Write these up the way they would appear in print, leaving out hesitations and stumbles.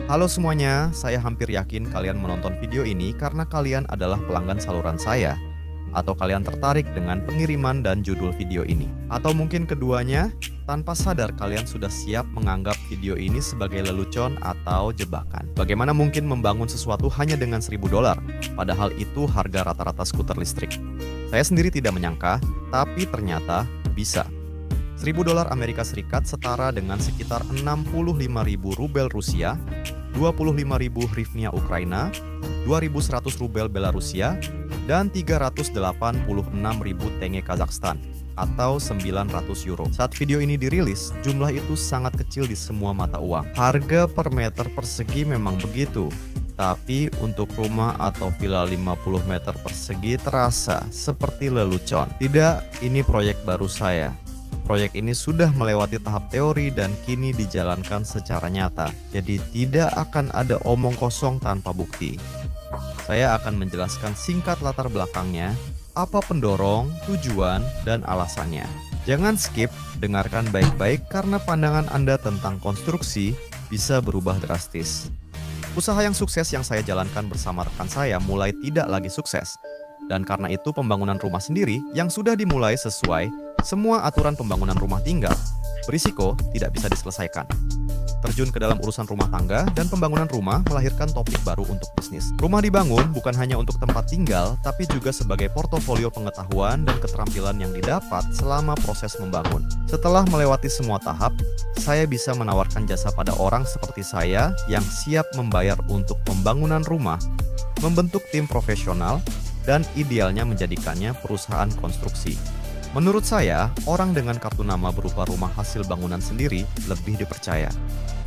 Halo semuanya, saya hampir yakin kalian menonton video ini karena kalian adalah pelanggan saluran saya. Atau kalian tertarik dengan pengiriman dan judul video ini. Atau mungkin keduanya, tanpa sadar kalian sudah siap menganggap video ini sebagai lelucon atau jebakan. Bagaimana mungkin membangun sesuatu hanya dengan $1.000, padahal itu harga rata-rata skuter listrik. Saya sendiri tidak menyangka, tapi ternyata bisa. $1.000 Amerika Serikat setara dengan sekitar 65.000 rubel Rusia, 25.000 hryvnia Ukraina, 2.100 rubel Belarusia, dan 386.000 tenge Kazakhstan atau 900 euro. Saat video ini dirilis, jumlah itu sangat kecil di semua mata uang. Harga per meter persegi memang begitu. Tapi untuk rumah atau villa 50 meter persegi terasa seperti lelucon. Tidak, ini proyek baru saya. Proyek ini sudah melewati tahap teori dan kini dijalankan secara nyata. Jadi tidak akan ada omong kosong tanpa bukti. Saya akan menjelaskan singkat latar belakangnya, apa pendorong, tujuan, dan alasannya. Jangan skip, dengarkan baik-baik karena pandangan Anda tentang konstruksi bisa berubah drastis. Usaha yang sukses yang saya jalankan bersama rekan saya mulai tidak lagi sukses. Dan karena itu pembangunan rumah sendiri yang sudah dimulai sesuai semua aturan pembangunan rumah tinggal berisiko tidak bisa diselesaikan. Terjun ke dalam urusan rumah tangga dan pembangunan rumah melahirkan topik baru untuk bisnis. Rumah dibangun bukan hanya untuk tempat tinggal, tapi juga sebagai portofolio pengetahuan dan keterampilan yang didapat selama proses membangun. Setelah melewati semua tahap, saya bisa menawarkan jasa pada orang seperti saya yang siap membayar untuk pembangunan rumah, membentuk tim profesional, dan idealnya menjadikannya perusahaan konstruksi. Menurut saya, orang dengan kartu nama berupa rumah hasil bangunan sendiri lebih dipercaya.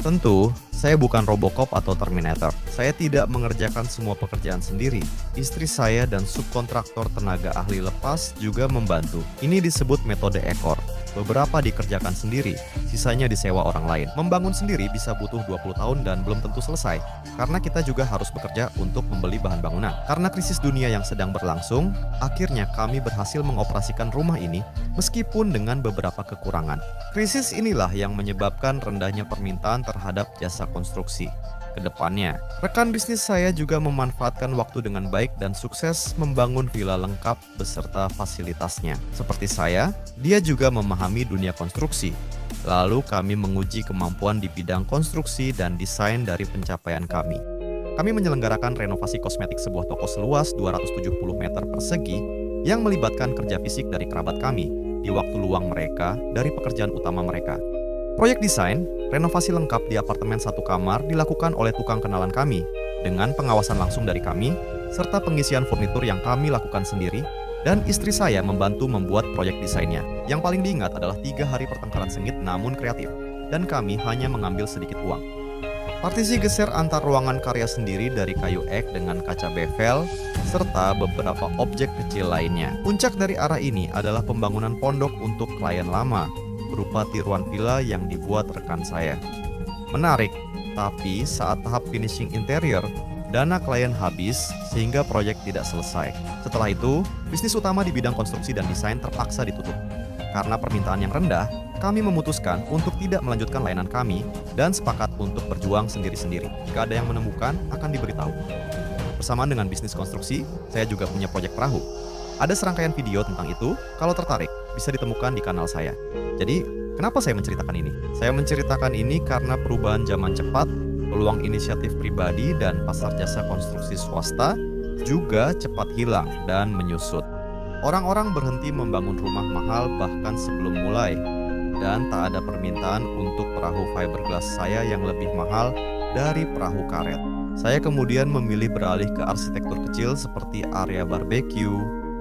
Tentu, saya bukan Robocop atau Terminator. Saya tidak mengerjakan semua pekerjaan sendiri. Istri saya dan subkontraktor tenaga ahli lepas juga membantu. Ini disebut metode ekor. Beberapa dikerjakan sendiri, sisanya disewa orang lain. Membangun sendiri bisa butuh 20 tahun dan belum tentu selesai, karena kita juga harus bekerja untuk membeli bahan bangunan. Karena krisis dunia yang sedang berlangsung, akhirnya kami berhasil mengoperasikan rumah ini meskipun dengan beberapa kekurangan. Krisis inilah yang menyebabkan rendahnya permintaan terhadap jasa konstruksi. Kedepannya, rekan bisnis saya juga memanfaatkan waktu dengan baik dan sukses membangun villa lengkap beserta fasilitasnya. Seperti saya, dia juga memahami dunia konstruksi. Lalu kami menguji kemampuan di bidang konstruksi dan desain dari pencapaian kami. Kami menyelenggarakan renovasi kosmetik sebuah toko seluas 270 meter persegi yang melibatkan kerja fisik dari kerabat kami di waktu luang mereka dari pekerjaan utama mereka. Proyek desain, renovasi lengkap di apartemen satu kamar dilakukan oleh tukang kenalan kami, dengan pengawasan langsung dari kami, serta pengisian furnitur yang kami lakukan sendiri, dan istri saya membantu membuat proyek desainnya. Yang paling diingat adalah 3 hari pertengkaran sengit namun kreatif, dan kami hanya mengambil sedikit uang. Partisi geser antar ruangan karya sendiri dari kayu ek dengan kaca bevel, serta beberapa objek kecil lainnya. Puncak dari arah ini adalah pembangunan pondok untuk klien lama, berupa tiruan villa yang dibuat rekan saya. Menarik, tapi saat tahap finishing interior, dana klien habis sehingga proyek tidak selesai. Setelah itu, bisnis utama di bidang konstruksi dan desain terpaksa ditutup. Karena permintaan yang rendah, kami memutuskan untuk tidak melanjutkan layanan kami dan sepakat untuk berjuang sendiri-sendiri. Jika ada yang menemukan, akan diberitahu. Bersamaan dengan bisnis konstruksi, saya juga punya proyek perahu. Ada serangkaian video tentang itu, kalau tertarik, bisa ditemukan di kanal saya. Jadi, kenapa saya menceritakan ini? Saya menceritakan ini karena perubahan zaman cepat, peluang inisiatif pribadi dan pasar jasa konstruksi swasta juga cepat hilang dan menyusut. Orang-orang berhenti membangun rumah mahal bahkan sebelum mulai, dan tak ada permintaan untuk perahu fiberglass saya yang lebih mahal dari perahu karet. Saya kemudian memilih beralih ke arsitektur kecil seperti area barbeque,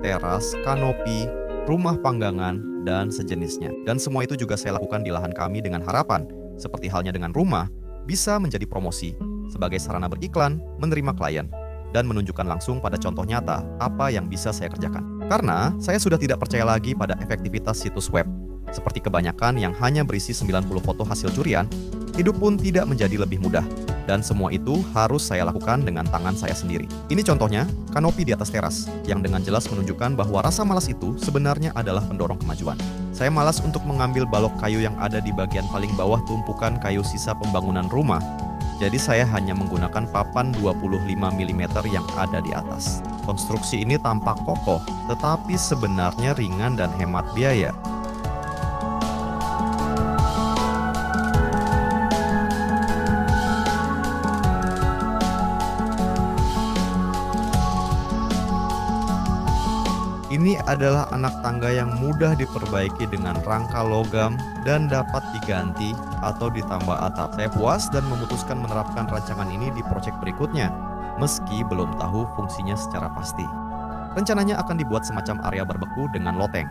teras, kanopi, rumah panggangan, dan sejenisnya. Dan semua itu juga saya lakukan di lahan kami dengan harapan, seperti halnya dengan rumah, bisa menjadi promosi, sebagai sarana beriklan, menerima klien, dan menunjukkan langsung pada contoh nyata apa yang bisa saya kerjakan. Karena saya sudah tidak percaya lagi pada efektivitas situs web. Seperti kebanyakan yang hanya berisi 90 foto hasil curian, hidup pun tidak menjadi lebih mudah. Dan semua itu harus saya lakukan dengan tangan saya sendiri. Ini contohnya, kanopi di atas teras, yang dengan jelas menunjukkan bahwa rasa malas itu sebenarnya adalah pendorong kemajuan. Saya malas untuk mengambil balok kayu yang ada di bagian paling bawah tumpukan kayu sisa pembangunan rumah. Jadi saya hanya menggunakan papan 25 mm yang ada di atas. Konstruksi ini tampak kokoh, tetapi sebenarnya ringan dan hemat biaya. Ini adalah anak tangga yang mudah diperbaiki dengan rangka logam dan dapat diganti atau ditambah atap. Saya puas dan memutuskan menerapkan rancangan ini di proyek berikutnya, meski belum tahu fungsinya secara pasti. Rencananya akan dibuat semacam area berbeku dengan loteng,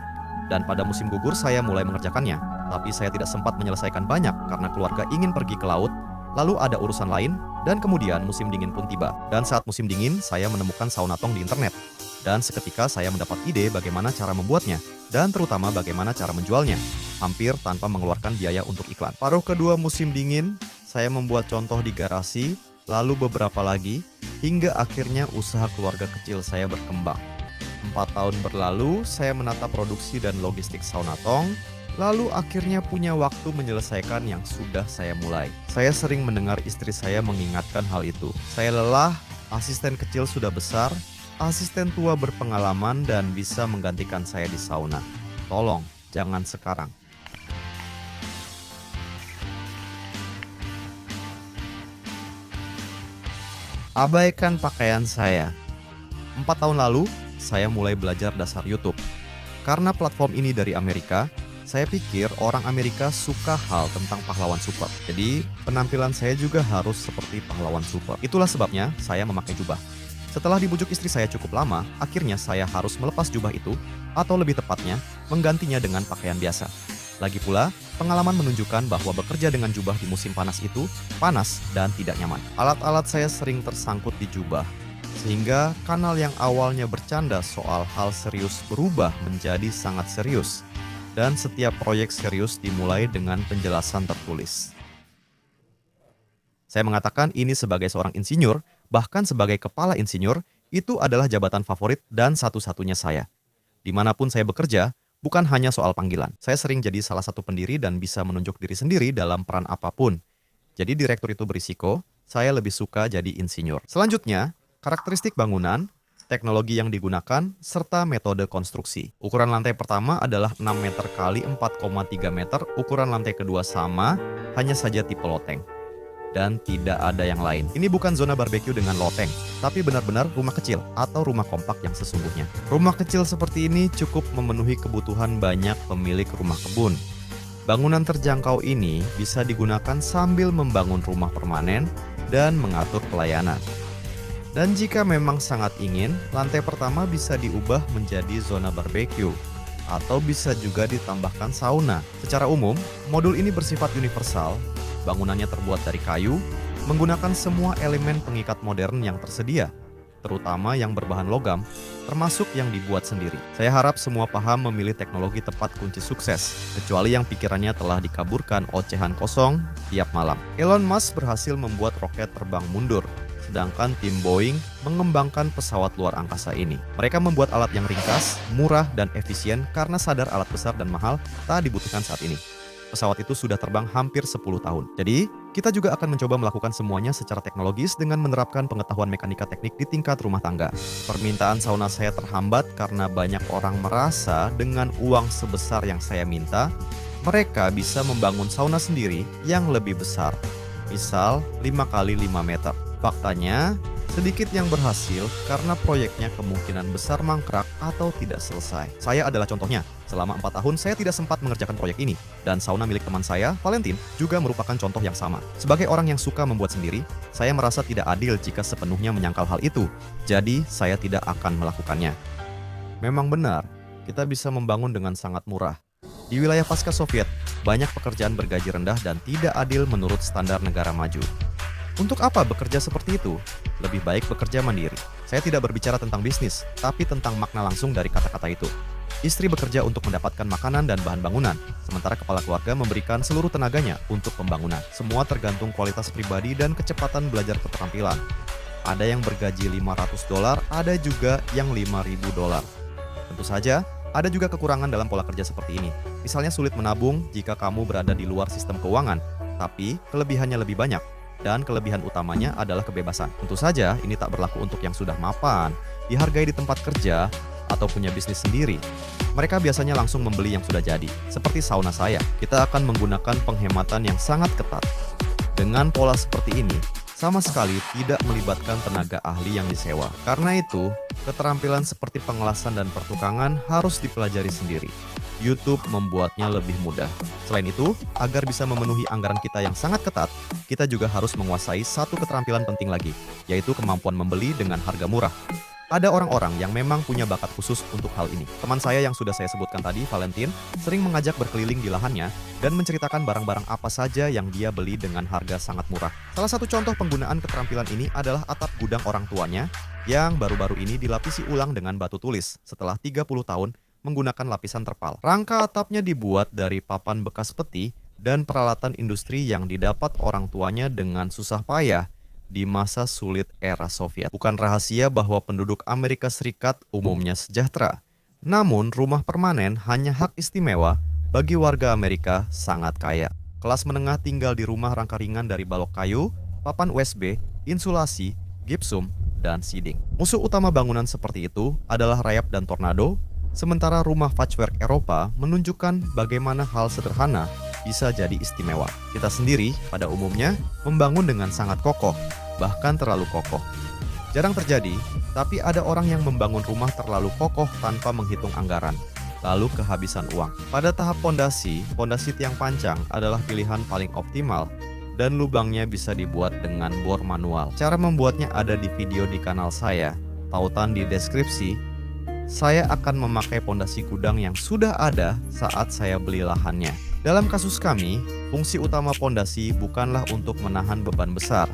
dan pada musim gugur saya mulai mengerjakannya. Tapi saya tidak sempat menyelesaikan banyak karena keluarga ingin pergi ke laut, lalu ada urusan lain, dan kemudian musim dingin pun tiba. Dan saat musim dingin, saya menemukan sauna tong di internet. Dan seketika saya mendapat ide bagaimana cara membuatnya, dan terutama bagaimana cara menjualnya, hampir tanpa mengeluarkan biaya untuk iklan. Paruh kedua musim dingin, saya membuat contoh di garasi, lalu beberapa lagi, hingga akhirnya usaha keluarga kecil saya berkembang. 4 tahun berlalu, saya menata produksi dan logistik sauna tong, lalu akhirnya punya waktu menyelesaikan yang sudah saya mulai. Saya sering mendengar istri saya mengingatkan hal itu. Saya lelah, asisten kecil sudah besar, asisten tua berpengalaman dan bisa menggantikan saya di sauna. Tolong, jangan sekarang. Abaikan pakaian saya. 4 tahun lalu, saya mulai belajar dasar YouTube. Karena platform ini dari Amerika, saya pikir orang Amerika suka hal tentang pahlawan super. Jadi, penampilan saya juga harus seperti pahlawan super. Itulah sebabnya saya memakai jubah. Setelah dibujuk istri saya cukup lama, akhirnya saya harus melepas jubah itu, atau lebih tepatnya, menggantinya dengan pakaian biasa. Lagi pula, pengalaman menunjukkan bahwa bekerja dengan jubah di musim panas itu panas dan tidak nyaman. Alat-alat saya sering tersangkut di jubah, sehingga kanal yang awalnya bercanda soal hal serius berubah menjadi sangat serius. Dan setiap proyek serius dimulai dengan penjelasan tertulis. Saya mengatakan ini sebagai seorang insinyur, bahkan sebagai kepala insinyur, itu adalah jabatan favorit dan satu-satunya saya. Dimanapun saya bekerja, bukan hanya soal panggilan. Saya sering jadi salah satu pendiri dan bisa menunjuk diri sendiri dalam peran apapun. Jadi direktur itu berisiko, saya lebih suka jadi insinyur. Selanjutnya, karakteristik bangunan, teknologi yang digunakan, serta metode konstruksi. Ukuran lantai pertama adalah 6 meter kali 4,3 meter, ukuran lantai kedua sama, hanya saja tipe loteng. Dan tidak ada yang lain. Ini bukan zona barbeque dengan loteng, tapi benar-benar rumah kecil atau rumah kompak yang sesungguhnya. Rumah kecil seperti ini cukup memenuhi kebutuhan banyak pemilik rumah kebun. Bangunan terjangkau ini bisa digunakan sambil membangun rumah permanen dan mengatur pelayanan. Dan jika memang sangat ingin, lantai pertama bisa diubah menjadi zona barbeque atau bisa juga ditambahkan sauna. Secara umum, modul ini bersifat universal. Bangunannya terbuat dari kayu, menggunakan semua elemen pengikat modern yang tersedia, terutama yang berbahan logam, termasuk yang dibuat sendiri. Saya harap semua paham memilih teknologi tepat kunci sukses, kecuali yang pikirannya telah dikaburkan ocehan kosong tiap malam. Elon Musk berhasil membuat roket terbang mundur, sedangkan tim Boeing mengembangkan pesawat luar angkasa ini. Mereka membuat alat yang ringkas, murah, dan efisien karena sadar alat besar dan mahal tak dibutuhkan saat ini. Pesawat itu sudah terbang hampir 10 tahun. Jadi, kita juga akan mencoba melakukan semuanya secara teknologis dengan menerapkan pengetahuan mekanika teknik di tingkat rumah tangga. Permintaan sauna saya terhambat karena banyak orang merasa dengan uang sebesar yang saya minta, mereka bisa membangun sauna sendiri yang lebih besar. Misal 5 kali 5 meter. Faktanya, sedikit yang berhasil karena proyeknya kemungkinan besar mangkrak atau tidak selesai. Saya adalah contohnya. Selama 4 tahun saya tidak sempat mengerjakan proyek ini. Dan sauna milik teman saya, Valentin, juga merupakan contoh yang sama. Sebagai orang yang suka membuat sendiri, saya merasa tidak adil jika sepenuhnya menyangkal hal itu. Jadi, saya tidak akan melakukannya. Memang benar, kita bisa membangun dengan sangat murah. Di wilayah pasca Soviet, banyak pekerjaan bergaji rendah dan tidak adil menurut standar negara maju. Untuk apa bekerja seperti itu? Lebih baik bekerja mandiri. Saya tidak berbicara tentang bisnis, tapi tentang makna langsung dari kata-kata itu. Istri bekerja untuk mendapatkan makanan dan bahan bangunan, sementara kepala keluarga memberikan seluruh tenaganya untuk pembangunan. Semua tergantung kualitas pribadi dan kecepatan belajar keterampilan. Ada yang bergaji $500, ada juga yang $5.000. Tentu saja, ada juga kekurangan dalam pola kerja seperti ini. Misalnya sulit menabung jika kamu berada di luar sistem keuangan, tapi kelebihannya lebih banyak. dan kelebihan utamanya adalah kebebasan. Tentu saja ini tak berlaku untuk yang sudah mapan, dihargai di tempat kerja, atau punya bisnis sendiri. Mereka biasanya langsung membeli yang sudah jadi. Seperti sauna saya, kita akan menggunakan penghematan yang sangat ketat. Dengan pola seperti ini, sama sekali tidak melibatkan tenaga ahli yang disewa. Karena itu, keterampilan seperti pengelasan dan pertukangan harus dipelajari sendiri. YouTube membuatnya lebih mudah. Selain itu, agar bisa memenuhi anggaran kita yang sangat ketat, kita juga harus menguasai satu keterampilan penting lagi, yaitu kemampuan membeli dengan harga murah. Ada orang-orang yang memang punya bakat khusus untuk hal ini. Teman saya yang sudah saya sebutkan tadi, Valentin, sering mengajak berkeliling di lahannya dan menceritakan barang-barang apa saja yang dia beli dengan harga sangat murah. Salah satu contoh penggunaan keterampilan ini adalah atap gudang orang tuanya yang baru-baru ini dilapisi ulang dengan batu tulis setelah 30 tahun menggunakan lapisan terpal. Rangka atapnya dibuat dari papan bekas peti dan peralatan industri yang didapat orang tuanya dengan susah payah di masa sulit era Soviet. Bukan rahasia bahwa penduduk Amerika Serikat umumnya sejahtera. Namun, rumah permanen hanya hak istimewa bagi warga Amerika sangat kaya. Kelas menengah tinggal di rumah rangka ringan dari balok kayu, papan USB, insulasi, gipsum, dan siding. Musuh utama bangunan seperti itu adalah rayap dan tornado, sementara rumah patchwork Eropa menunjukkan bagaimana hal sederhana bisa jadi istimewa. Kita sendiri pada umumnya membangun dengan sangat kokoh, bahkan terlalu kokoh. Jarang terjadi, tapi ada orang yang membangun rumah terlalu kokoh tanpa menghitung anggaran, lalu kehabisan uang. Pada tahap pondasi tiang pancang adalah pilihan paling optimal dan lubangnya bisa dibuat dengan bor manual. Cara membuatnya ada di video di kanal saya, tautan di deskripsi. Saya akan memakai pondasi gudang yang sudah ada saat saya beli lahannya. Dalam kasus kami, fungsi utama pondasi bukanlah untuk menahan beban besar,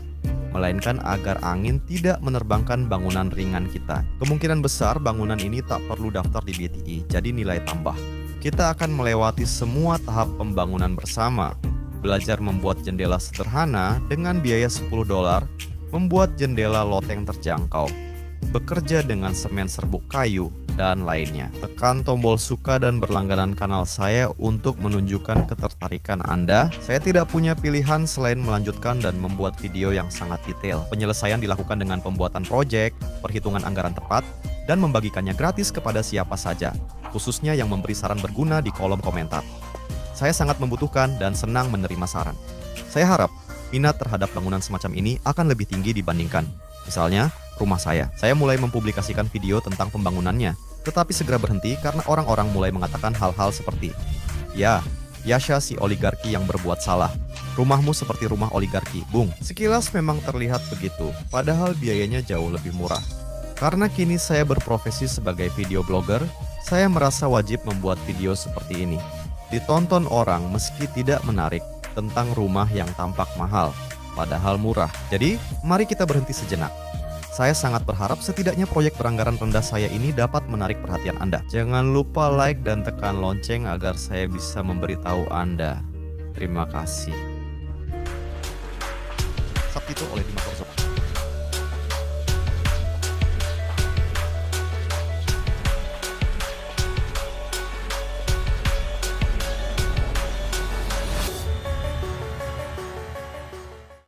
melainkan agar angin tidak menerbangkan bangunan ringan kita. Kemungkinan besar bangunan ini tak perlu daftar di BTI, jadi nilai tambah. Kita akan melewati semua tahap pembangunan bersama. Belajar membuat jendela sederhana dengan biaya $10, membuat jendela loteng terjangkau, bekerja dengan semen serbuk kayu, dan lainnya. Tekan tombol suka dan berlangganan kanal saya untuk menunjukkan ketertarikan Anda. Saya tidak punya pilihan selain melanjutkan dan membuat video yang sangat detail. Penyelesaian dilakukan dengan pembuatan proyek, perhitungan anggaran tepat, dan membagikannya gratis kepada siapa saja, khususnya yang memberi saran berguna di kolom komentar. Saya sangat membutuhkan dan senang menerima saran. Saya harap minat terhadap bangunan semacam ini akan lebih tinggi dibandingkan misalnya rumah saya. Saya mulai mempublikasikan video tentang pembangunannya, tetapi segera berhenti karena orang-orang mulai mengatakan hal-hal seperti, "Ya, Yasha si oligarki yang berbuat salah. Rumahmu seperti rumah oligarki, Bung." Sekilas memang terlihat begitu, padahal biayanya jauh lebih murah. Karena kini saya berprofesi sebagai video blogger, saya merasa wajib membuat video seperti ini. Ditonton orang meski tidak menarik tentang rumah yang tampak mahal, padahal murah. Jadi, mari kita berhenti sejenak. Saya sangat berharap setidaknya proyek beranggaran rendah saya ini dapat menarik perhatian Anda. Jangan lupa like dan tekan lonceng agar saya bisa memberitahu Anda. Terima kasih. Subtitle oleh Dimas